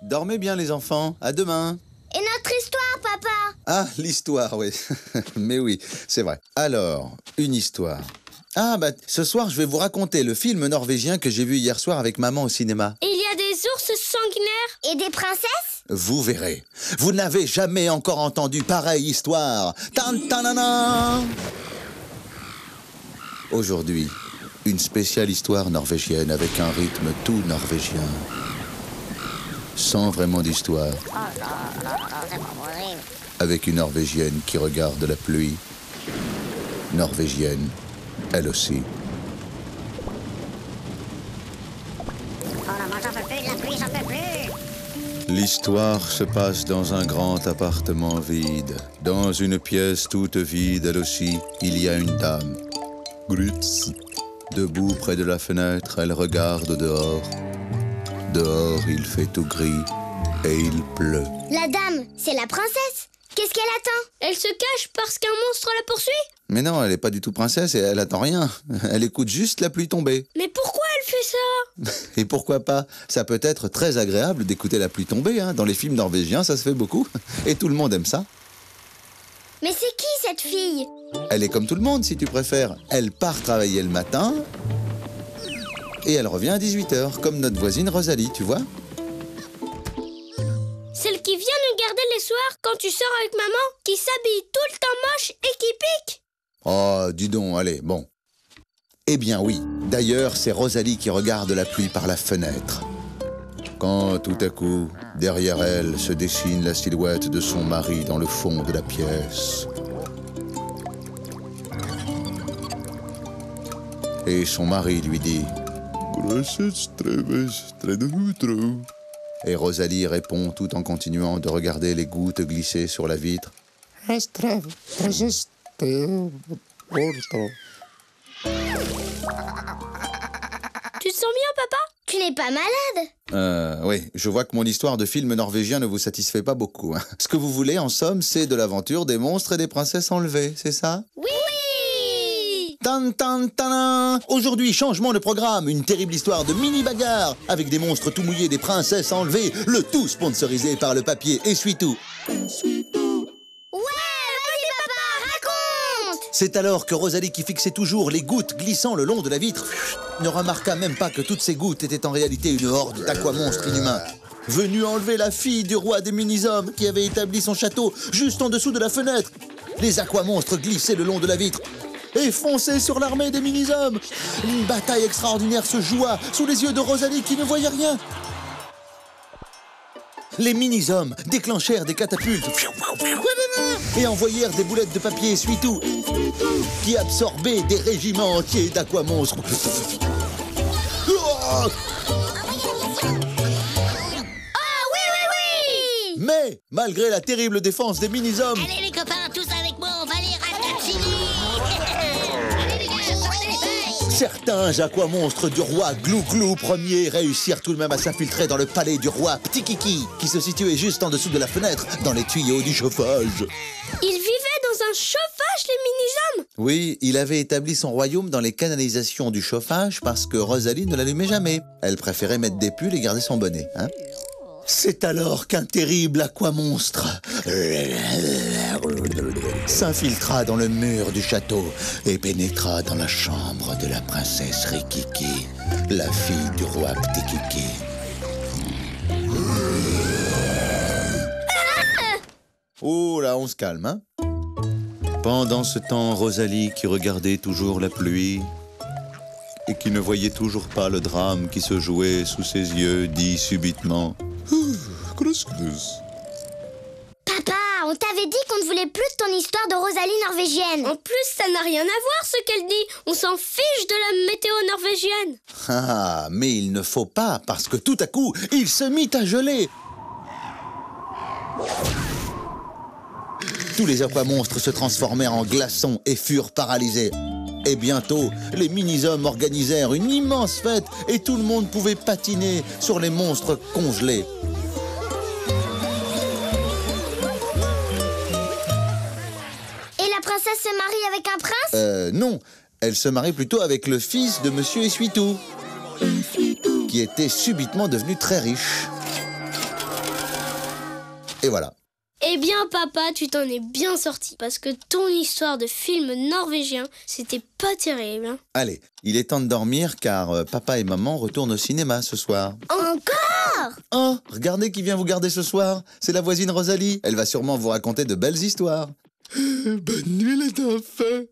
Dormez bien les enfants, à demain. Et notre histoire, papa? Ah, l'histoire, oui. Mais oui, c'est vrai. Alors, une histoire. Ah, bah, ce soir, je vais vous raconter le film norvégien que j'ai vu hier soir avec maman au cinéma. Et il y a des ours sanguinaires? Et des princesses? Vous verrez. Vous n'avez jamais encore entendu pareille histoire. Tan-tan-nan-nan. Aujourd'hui, une spéciale histoire norvégienne avec un rythme tout norvégien. Sans vraiment d'histoire. Avec une Norvégienne qui regarde la pluie. Norvégienne, elle aussi. L'histoire se passe dans un grand appartement vide. Dans une pièce toute vide, elle aussi, il y a une dame. Grütz. Debout près de la fenêtre, elle regarde dehors. Dehors, il fait tout gris et il pleut. La dame, c'est la princesse. Qu'est-ce qu'elle attend? Elle se cache parce qu'un monstre la poursuit? Mais non, elle n'est pas du tout princesse et elle attend rien. Elle écoute juste la pluie tomber. Mais pourquoi elle fait ça? Et pourquoi pas? Ça peut être très agréable d'écouter la pluie tomber, hein. Dans les films norvégiens, ça se fait beaucoup. Et tout le monde aime ça. Mais c'est qui cette fille? Elle est comme tout le monde, si tu préfères. Elle part travailler le matin et elle revient à 18h, comme notre voisine Rosalie, tu vois? Celle qui vient nous garder les soirs quand tu sors avec maman, qui s'habille tout le temps moche et qui pique? Oh, dis donc, allez, bon. Eh bien oui, d'ailleurs, c'est Rosalie qui regarde la pluie par la fenêtre. Quand tout à coup, derrière elle, se dessine la silhouette de son mari dans le fond de la pièce. Et son mari lui dit... Et Rosalie répond tout en continuant de regarder les gouttes glisser sur la vitre. Tu te sens bien, papa? Tu n'es pas malade? Oui, je vois que mon histoire de film norvégien ne vous satisfait pas beaucoup, hein. Ce que vous voulez, en somme, c'est de l'aventure, des monstres et des princesses enlevées, c'est ça? Oui! Tan tan tan. Aujourd'hui, changement de programme, une terrible histoire de mini-bagarre avec des monstres tout mouillés, des princesses enlevées, le tout sponsorisé par le papier Essuie-tout. Ouais, vas-y papa, raconte! C'est alors que Rosalie, qui fixait toujours les gouttes glissant le long de la vitre, ne remarqua même pas que toutes ces gouttes étaient en réalité une horde d'aquamonstres inhumains. Venus enlever la fille du roi des mini-hommes qui avait établi son château juste en dessous de la fenêtre. Les aquamonstres glissaient le long de la vitre et fonçaient sur l'armée des mini-hommes. Une bataille extraordinaire se joua sous les yeux de Rosalie qui ne voyait rien. Les mini-hommes déclenchèrent des catapultes et envoyèrent des boulettes de papier essuie-tout qui absorbaient des régiments entiers d'aquamonstres. Ah oui, oui, oui! Mais, malgré la terrible défense des mini-hommes, Allez les copains, tous avec moi, on va les ratatiner. Allez les gars, sortez les feuilles. certains aquamonstres du roi Glou-Glou Ier réussirent tout de même à s'infiltrer dans le palais du roi P'tit-Kiki, qui se situait juste en dessous de la fenêtre, dans les tuyaux du chauffage. Ils vivaient dans un chauffage, les mini-hommes? Oui, il avait établi son royaume dans les canalisations du chauffage parce que Rosalie ne l'allumait jamais. Elle préférait mettre des pulls et garder son bonnet, hein. C'est alors qu'un terrible aquamonstre s'infiltra dans le mur du château et pénétra dans la chambre de la princesse Rikiki, la fille du roi P'tit-Kiki. Oh là, on se calme, hein. Pendant ce temps, Rosalie, qui regardait toujours la pluie et qui ne voyait toujours pas le drame qui se jouait sous ses yeux, dit subitement... Papa, on t'avait dit qu'on ne voulait plus de ton histoire de Rosalie norvégienne. En plus, ça n'a rien à voir ce qu'elle dit. On s'en fiche de la météo norvégienne. Ah, mais il ne faut pas, parce que tout à coup, il se mit à geler. Tous les aquamonstres se transformèrent en glaçons et furent paralysés. Et bientôt, les mini-hommes organisèrent une immense fête et tout le monde pouvait patiner sur les monstres congelés. Et la princesse se marie avec un prince? Non. Elle se marie plutôt avec le fils de Monsieur Essuie-tout, qui était subitement devenu très riche. Et voilà. Eh bien, papa, tu t'en es bien sorti. Parce que ton histoire de film norvégien, c'était pas terrible. Hein. Allez, il est temps de dormir car papa et maman retournent au cinéma ce soir. Encore? Oh, regardez qui vient vous garder ce soir. C'est la voisine Rosalie. Elle va sûrement vous raconter de belles histoires. Bonne nuit les enfants.